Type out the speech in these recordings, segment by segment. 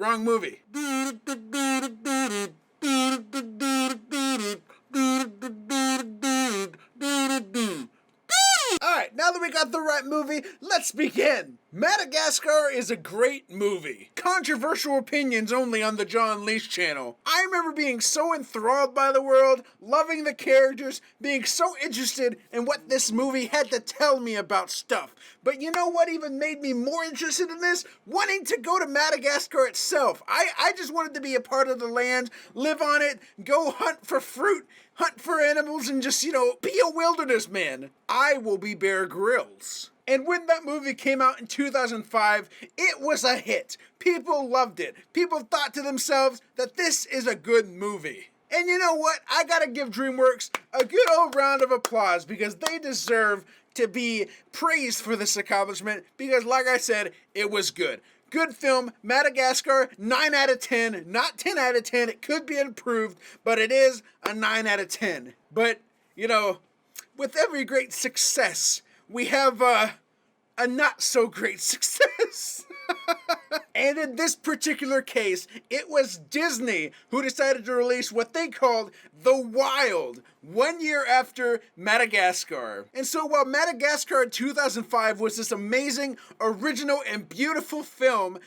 wrong movie. Alright, now that we got the right movie, let's begin. Madagascar is a great movie. Controversial opinions only on the Jawunleashed channel. I remember being so enthralled by the world, loving the characters, being so interested in what this movie had to tell me about stuff. But you know what even made me more interested in this? Wanting to go to Madagascar itself. I just wanted to be a part of the land, live on it, go hunt for fruit, hunt for animals, and just, be a wilderness man. I will be Bear Grylls. And when that movie came out in 2005, it was a hit. People loved it. People thought to themselves that this is a good movie. And you know what? I gotta give Dreamworks a good old round of applause because they deserve to be praised for this accomplishment because, like I said, it was good. Good film, Madagascar, 9 out of 10, not 10 out of 10. It could be improved, but it is a 9 out of 10. But, with every great success, we have a not so great success. And in this particular case, it was Disney who decided to release what they called The Wild 1 year after Madagascar. And so while Madagascar in 2005 was this amazing, original, and beautiful film,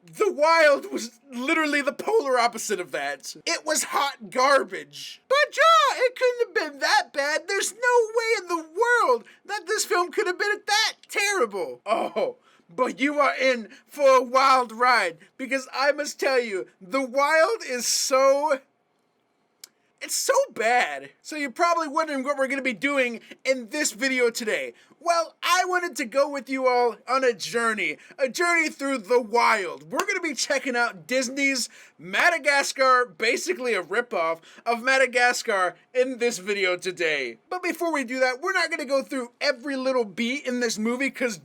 The Wild was literally the polar opposite of that. It was hot garbage. But yeah, it couldn't have been that bad. There's no way in the world that this film could have been that terrible. Oh, but you are in for a wild ride because I must tell you, The Wild is it's so bad. So you're probably wondering what we're going to be doing in this video today. Well, I wanted to go with you all on a journey through The Wild. We're going to be checking out Disney's Madagascar, basically a ripoff of Madagascar in this video today. But before we do that, we're not going to go through every little beat in this movie because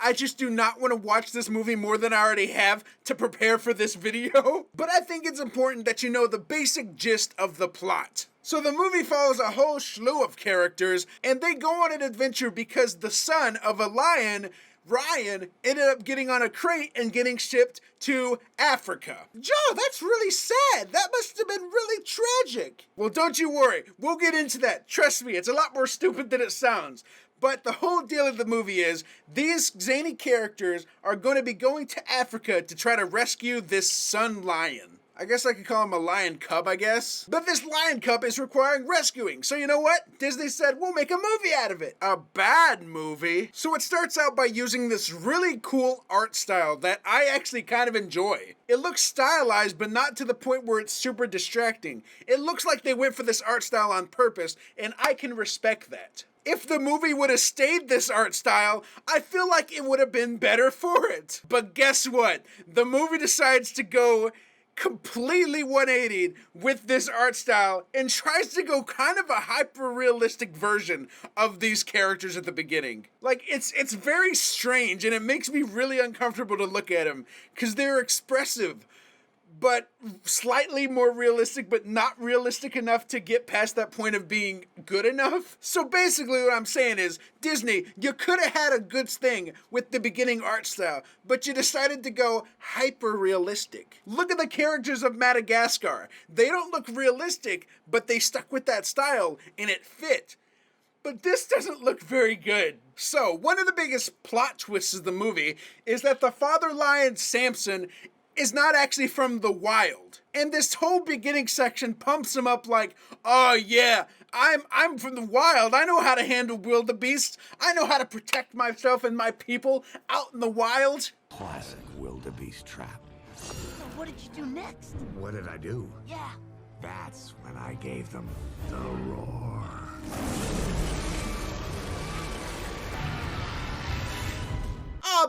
I just do not want to watch this movie more than I already have to prepare for this video. But I think it's important that you know the basic gist of the plot. So the movie follows a whole slew of characters, and they go on an adventure because the son of a lion, Ryan, ended up getting on a crate and getting shipped to Africa. Joe, that's really sad. That must have been really tragic. Well, don't you worry. We'll get into that. Trust me, it's a lot more stupid than it sounds. But the whole deal of the movie is these zany characters are going to be going to Africa to try to rescue this son lion. I guess I could call him a lion cub, I guess. But this lion cub is requiring rescuing. So you know what? Disney said, we'll make a movie out of it. A bad movie. So it starts out by using this really cool art style that I actually kind of enjoy. It looks stylized, but not to the point where it's super distracting. It looks like they went for this art style on purpose, and I can respect that. If the movie would have stayed this art style, I feel like it would have been better for it. But guess what? The movie decides to go completely 180 with this art style and tries to go kind of a hyper-realistic version of these characters at the beginning. Like, it's very strange, and it makes me really uncomfortable to look at them because they're expressive, but slightly more realistic, but not realistic enough to get past that point of being good enough. So basically what I'm saying is, Disney, you could have had a good thing with the beginning art style, but you decided to go hyper-realistic. Look at the characters of Madagascar. They don't look realistic, but they stuck with that style, and it fit. But this doesn't look very good. So, one of the biggest plot twists of the movie is that the father lion, Samson, is not actually from the wild. And this whole beginning section pumps him up like, oh yeah, I'm from the wild. I know how to handle wildebeests. I know how to protect myself and my people out in the wild. Classic wildebeest trap. So what did you do next? What did I do? Yeah. That's when I gave them the roar.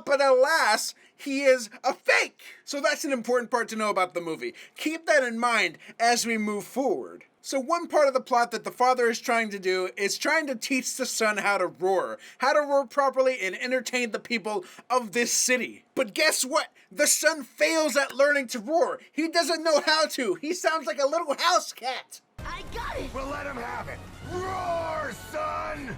But alas, he is a fake. So that's an important part to know about the movie. Keep that in mind as we move forward. So one part of the plot that the father is trying to do is trying to teach the son how to roar properly and entertain the people of this city. But guess what? The son fails at learning to roar. He doesn't know how to. He sounds like a little house cat. I got it! Well, let him have it. Roar, son!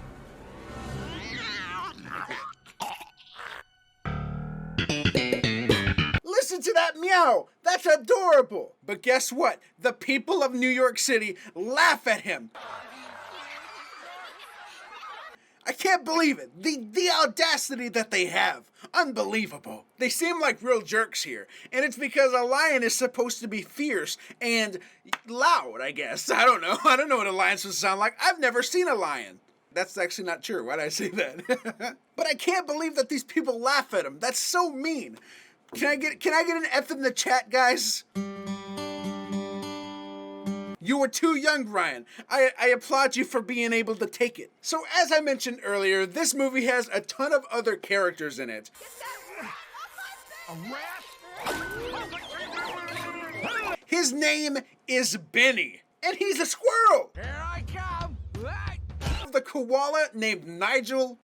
listen to that meow. That's adorable. But guess what? The people of New York City laugh at him. I can't believe it. The audacity that they have. Unbelievable. They seem like real jerks here. And it's because a lion is supposed to be fierce and loud, I guess. I don't know. I don't know what a lion's supposed to sound like. I've never seen a lion. That's actually not true. Why did I say that? But I can't believe that these people laugh at him. That's so mean. Can I get an F in the chat, guys? You were too young, Ryan. I applaud you for being able to take it. So as I mentioned earlier, this movie has a ton of other characters in it. His name is Benny, and he's a squirrel. Here I come. The koala named Nigel.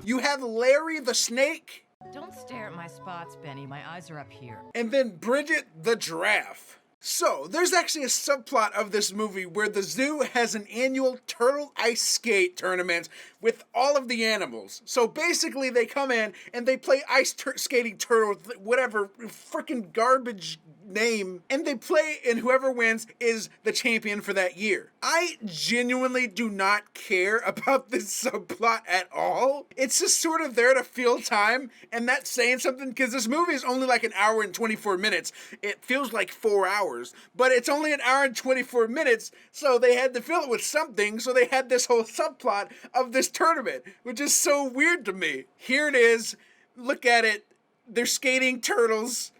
You have Larry the snake. Don't stare at my spots, Benny. My eyes are up here. And then Bridget the giraffe. So, there's actually a subplot of this movie where the zoo has an annual turtle ice skate tournament with all of the animals. So basically they come in and they play ice skating turtle, whatever freaking garbage name, and they play, and whoever wins is the champion for that year. I genuinely do not care about this subplot at all. It's just sort of there to fill time, and that's saying something because this movie is only like an hour and 24 minutes. It feels like 4 hours, but it's only an hour and 24 minutes, so they had to fill it with something, so they had this whole subplot of this tournament, which is so weird to me. Here it is. Look at it. They're skating turtles.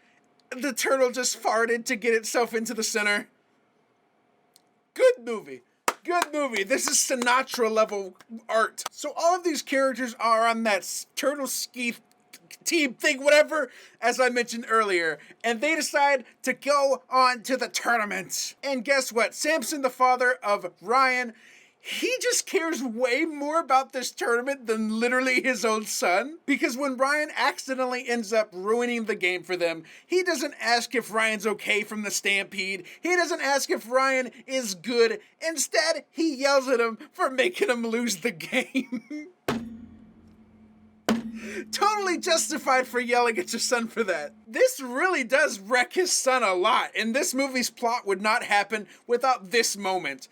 The turtle just farted to get itself into the center. Good movie. Good movie. This is Sinatra level art. So all of these characters are on that turtle ski team thing, whatever, as I mentioned earlier. And they decide to go on to the tournament. And guess what? Samson, the father of Ryan, he just cares way more about this tournament than literally his own son. Because when Ryan accidentally ends up ruining the game for them, he doesn't ask if Ryan's okay from the stampede. He doesn't ask if Ryan is good. Instead, he yells at him for making him lose the game. Totally justified for yelling at your son for that. This really does wreck his son a lot, and this movie's plot would not happen without this moment.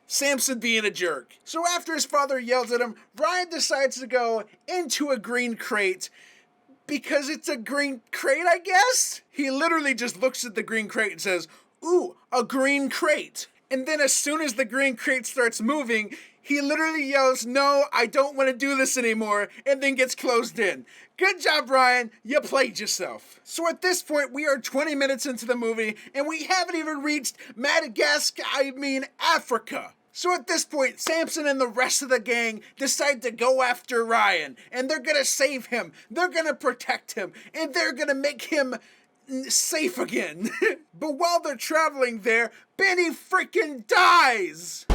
Samson being a jerk. So after his father yells at him, Ryan decides to go into a green crate because it's a green crate, I guess? He literally just looks at the green crate and says, "Ooh, a green crate." And then as soon as the green crate starts moving, he literally yells, "No, I don't want to do this anymore," and then gets closed in. Good job, Ryan. You played yourself. So at this point, we are 20 minutes into the movie, and we haven't even reached Madagascar, Africa. So at this point, Samson and the rest of the gang decide to go after Ryan, and they're gonna save him, they're gonna protect him, and they're gonna make him safe again. But while they're traveling there, Benny freaking dies!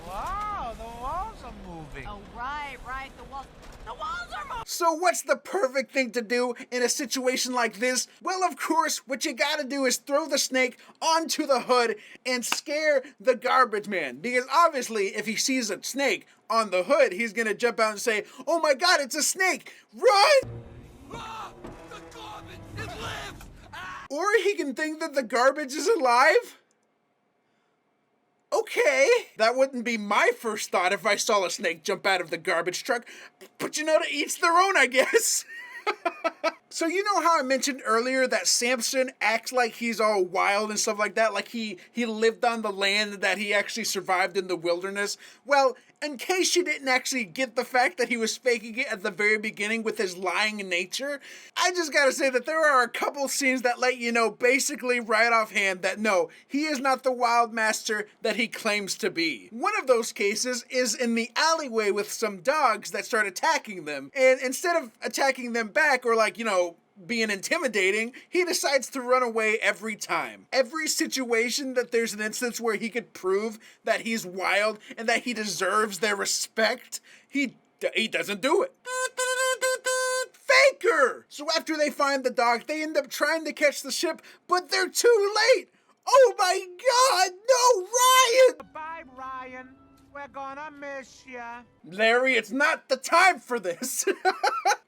Wow, the walls are moving. Oh, right, the walls are moving. So what's the perfect thing to do in a situation like this? Well, of course, what you gotta do is throw the snake onto the hood and scare the garbage man. Because obviously, if he sees a snake on the hood, he's gonna jump out and say, "Oh my god, it's a snake! Run!" Ah, the garbage, it lives! Ah. Or he can think that the garbage is alive. Okay, that wouldn't be my first thought if I saw a snake jump out of the garbage truck, but you know, to each their own, I guess. So you know how I mentioned earlier that Samson acts like he's all wild and stuff like that, like he lived on the land, that he actually survived in the wilderness? Well, in case you didn't actually get the fact that he was faking it at the very beginning with his lying nature, I just gotta say that there are a couple scenes that let you know basically right offhand that no, he is not the wild master that he claims to be. One of those cases is in the alleyway with some dogs that start attacking them, and instead of attacking them back or like, you know, being intimidating, he decides to run away every time. Every situation that there's an instance where he could prove that he's wild and that he deserves their respect, he doesn't do it. Faker! So after they find the dog, they end up trying to catch the ship, but they're too late! Oh my god, no, Ryan! Bye, Ryan. We're gonna miss ya. Larry, it's not the time for this.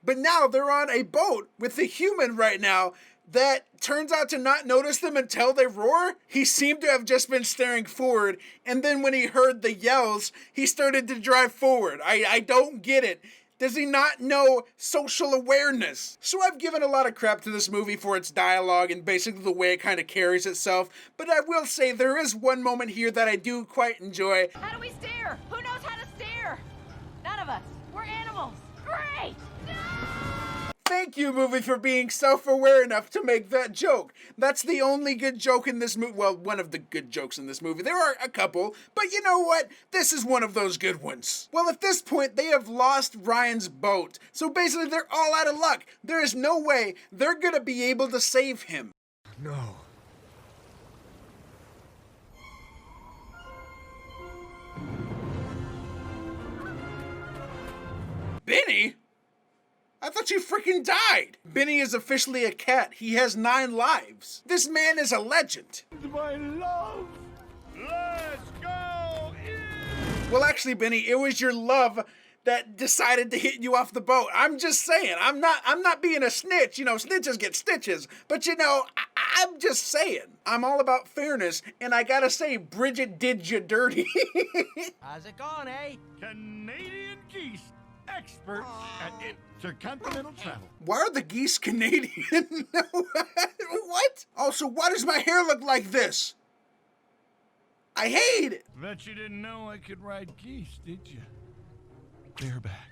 But now they're on a boat with a human right now that turns out to not notice them until they roar. He seemed to have just been staring forward, and then when he heard the yells, he started to drive forward. I don't get it. Does he not know social awareness? So I've given a lot of crap to this movie for its dialogue and basically the way it kind of carries itself, but I will say there is one moment here that I do quite enjoy. How do we steer? Who knows how to steer? None of us. We're animals. Great! Thank you, movie, for being self-aware enough to make that joke. That's the only good joke in this movie. Well, one of the good jokes in this movie. There are a couple, but you know what? This is one of those good ones. Well, at this point, they have lost Ryan's boat. So basically, they're all out of luck. There is no way they're gonna be able to save him. No. Benny? I thought you freaking died. Benny is officially a cat. He has 9 lives. This man is a legend. My love. Let's go in. Well, actually, Benny, it was your love that decided to hit you off the boat. I'm just saying. I'm not being a snitch. You know, snitches get stitches. But you know, I'm just saying. I'm all about fairness, and I gotta say, Bridget did you dirty. How's it going, eh? Canadian geese, expert at intercontinental travel. Why are the geese Canadian? What? Also, why does my hair look like this? I hate it. Bet you didn't know I could ride geese, did you? Bareback.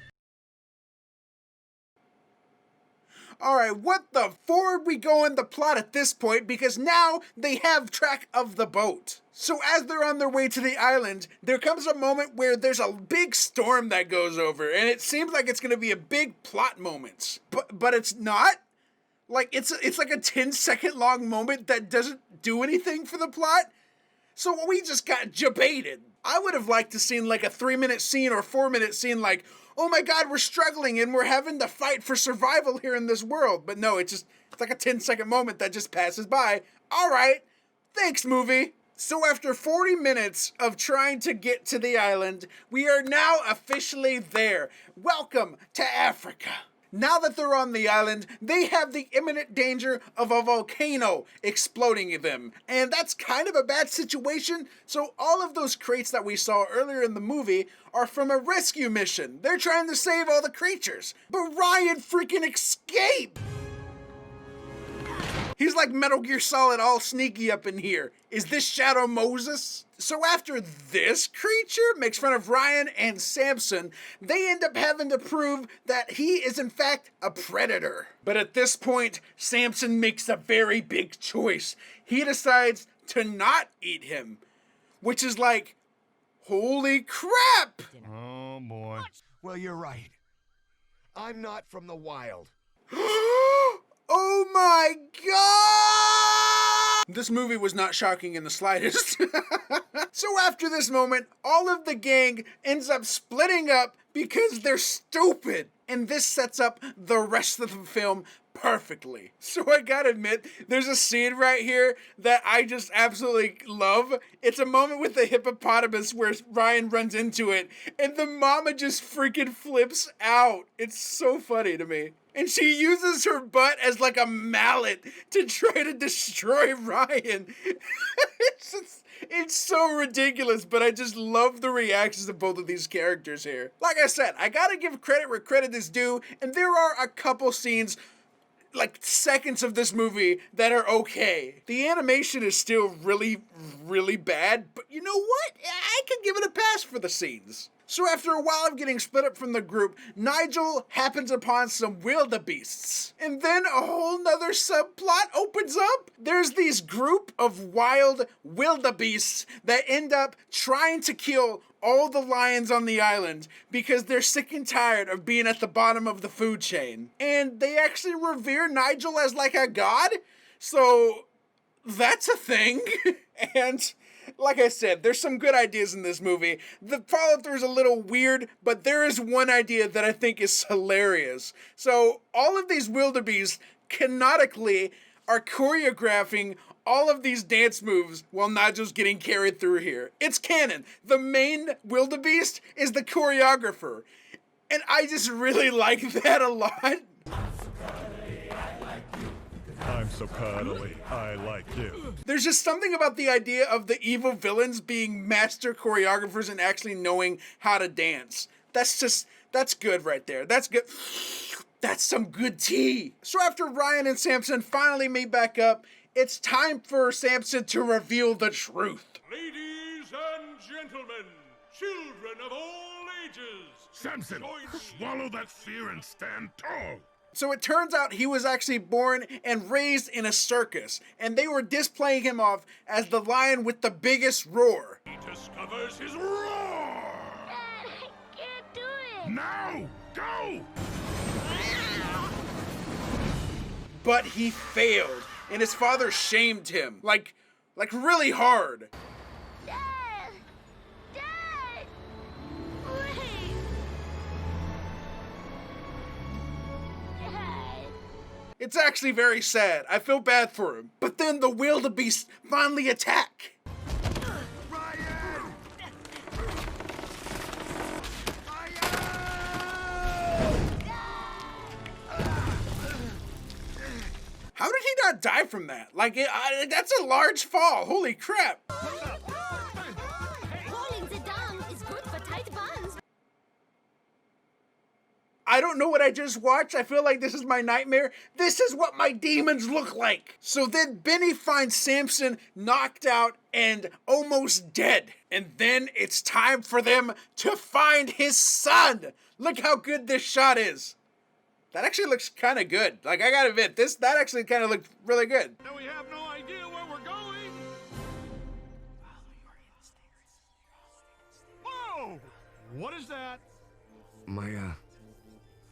Alright, what the forward we go in the plot at this point, because now they have track of the boat. So as they're on their way to the island, there comes a moment where there's a big storm that goes over, and it seems like it's gonna be a big plot moment. But it's not. Like, it's like a 10-second long moment that doesn't do anything for the plot. So we just got jebaited. I would have liked to seen like a 3-minute scene or 4-minute scene like, oh my god, we're struggling and we're having to fight for survival here in this world. But no, it's like a 10-second moment that just passes by. All right, thanks, movie. So after 40 minutes of trying to get to the island, we are now officially there. Welcome to Africa. Now that they're on the island, they have the imminent danger of a volcano exploding them. And that's kind of a bad situation, so all of those crates that we saw earlier in the movie are from a rescue mission. They're trying to save all the creatures. But Ryan freaking escaped! He's like Metal Gear Solid all sneaky up in here. Is this Shadow Moses? So after this creature makes fun of Ryan and Samson, they end up having to prove that he is in fact a predator. But at this point, Samson makes a very big choice. He decides to not eat him, which is like, holy crap! Oh boy. Well, you're right. I'm not from the wild. Oh my god! This movie was not shocking in the slightest. So after this moment, all of the gang ends up splitting up because they're stupid. And this sets up the rest of the film perfectly. So I gotta admit, there's a scene right here that I just absolutely love. It's a moment with the hippopotamus where Ryan runs into it, and the mama just freaking flips out. It's so funny to me. And she uses her butt as like a mallet to try to destroy Ryan. It's so ridiculous, but I just love the reactions of both of these characters here. Like I said, I gotta give credit where credit is due, and there are a couple scenes, like seconds of this movie, that are okay. The animation is still really, really bad, but you know what? I can give it a pass for the scenes. So after a while of getting split up from the group, Nigel happens upon some wildebeests. And then a whole nother subplot opens up. There's these group of wild wildebeests that end up trying to kill all the lions on the island because they're sick and tired of being at the bottom of the food chain. And they actually revere Nigel as like a god. So that's a thing. And like I said, there's some good ideas in this movie. The follow-through is a little weird, but there is one idea that I think is hilarious. So all of these wildebeests canonically are choreographing all of these dance moves while Nigel's getting carried through here. It's canon. The main wildebeest is the choreographer. And I just really like that a lot. I'm so cuddly. I like you. There's just something about the idea of the evil villains being master choreographers and actually knowing how to dance. That's good right there. That's good. That's some good tea. So after Ryan and Samson finally meet back up, it's time for Samson to reveal the truth. Ladies and gentlemen, children of all ages. Samson, swallow that fear and stand tall. So it turns out he was actually born and raised in a circus, and they were displaying him off as the lion with the biggest roar. He discovers his roar. Dad, I can't do it. Now, go! But he failed, and his father shamed him, like really hard. Dad! Dad! Wait! Dad! It's actually very sad. I feel bad for him. But then the wildebeests finally attack. How did he not die from that? Like, that's a large fall. Holy crap. Rolling the dung is good for tight buns. I don't know what I just watched. I feel like this is my nightmare. This is what my demons look like. So then Benny finds Samson knocked out and almost dead. And then it's time for them to find his son. Look how good this shot is. That actually looks kind of good. Like, I gotta admit, that actually kind of looked really good. Now we have no idea where we're going. Whoa! What is that? My,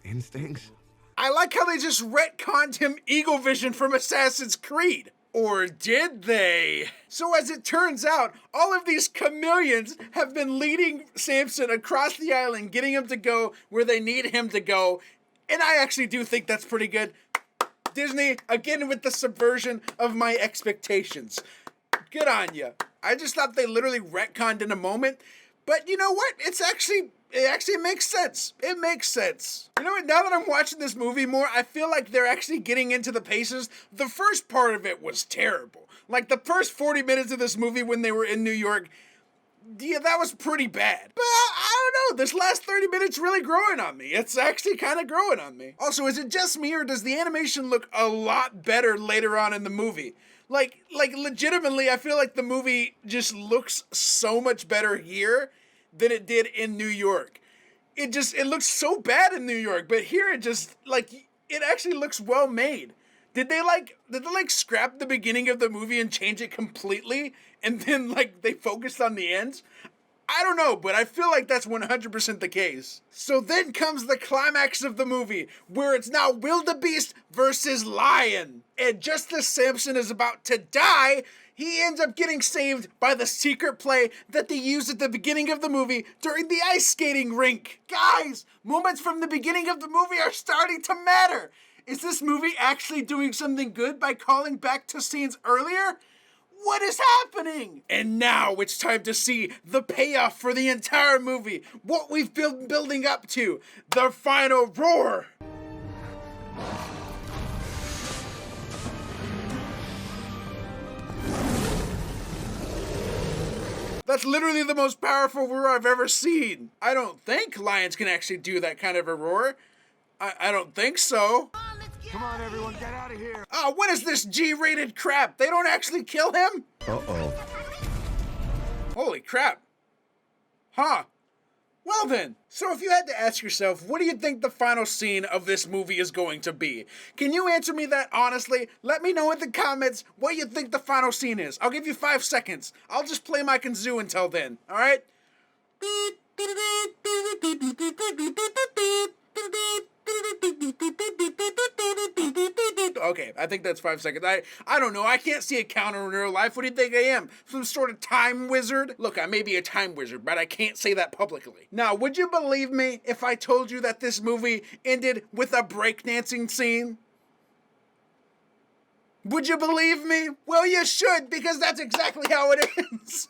instincts? I like how they just retconned him Eagle Vision from Assassin's Creed. Or did they? So as it turns out, all of these chameleons have been leading Samson across the island, getting him to go where they need him to go. And I actually do think that's pretty good. Disney, again with the subversion of my expectations. Good on ya. I just thought they literally retconned in a moment. But you know what? It actually makes sense. It makes sense. You know what? Now that I'm watching this movie more, I feel like they're actually getting into the paces. The first part of it was terrible. Like the first 40 minutes of this movie when they were in New York, yeah, that was pretty bad. But I don't know, this last 30 minutes really growing on me. It's actually kind of growing on me. Also, is it just me or does the animation look a lot better later on in the movie? Like legitimately, I feel like the movie just looks so much better here than it did in New York. It looks so bad in New York, but here it just, it actually looks well made. Did they scrap the beginning of the movie and change it completely? And then, they focused on the ends? I don't know, but I feel like that's 100% the case. So then comes the climax of the movie, where it's now wildebeest versus lion. And just as Samson is about to die, he ends up getting saved by the secret play that they used at the beginning of the movie during the ice skating rink. Guys, moments from the beginning of the movie are starting to matter. Is this movie actually doing something good by calling back to scenes earlier? What is happening? And now it's time to see the payoff for the entire movie. What we've been building up to. The final roar. That's literally the most powerful roar I've ever seen. I don't think lions can actually do that kind of a roar. I don't think so. Come on, everyone, get out of here. Oh, what is this G-rated crap? They don't actually kill him? Uh-oh. Holy crap. Huh. Well then, so if you had to ask yourself, what do you think the final scene of this movie is going to be? Can you answer me that honestly? Let me know in the comments what you think the final scene is. I'll give you 5 seconds. I'll just play my kazoo until then, alright? Okay, I think that's 5 seconds. I don't know. I can't see a counter in real life. What do you think I am? Some sort of time wizard? Look, I may be a time wizard, but I can't say that publicly. Now, would you believe me if I told you that this movie ended with a breakdancing scene? Would you believe me? Well, you should, because that's exactly how it ends.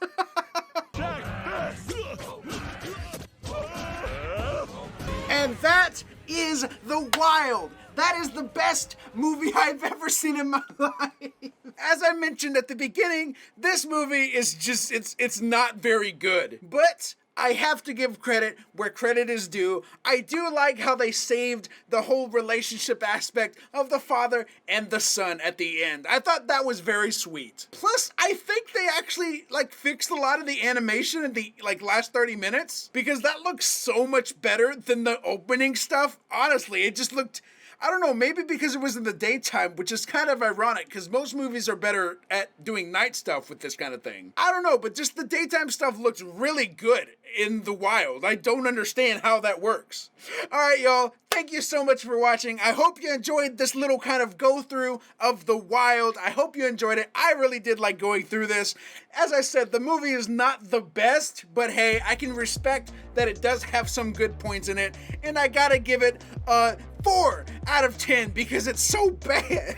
And that is The Wild. That is the best movie I've ever seen in my life. As I mentioned at the beginning, this movie is just, it's not very good. But I have to give credit where credit is due. I do like how they saved the whole relationship aspect of the father and the son at the end. I thought that was very sweet. Plus, I think they actually fixed a lot of the animation in the last 30 minutes, because that looks so much better than the opening stuff. Honestly, it just looked, I don't know, maybe because it was in the daytime, which is kind of ironic because most movies are better at doing night stuff with this kind of thing. I don't know, but just the daytime stuff looks really good in The Wild. I don't understand how that works. All right, y'all. Thank you so much for watching. I hope you enjoyed this little kind of go through of The Wild. I hope you enjoyed it. I really did like going through this. As I said, the movie is not the best, but hey, I can respect that it does have some good points in it, and I gotta give it a 4 out of 10 because it's so bad.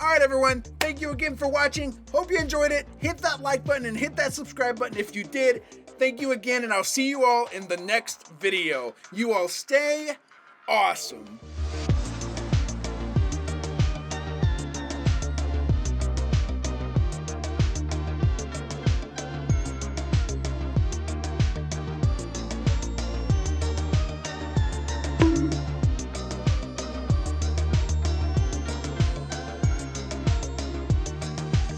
All right, everyone. Thank you again for watching. Hope you enjoyed it. Hit that like button and hit that subscribe button if you did. Thank you again, and I'll see you all in the next video. You all stay awesome.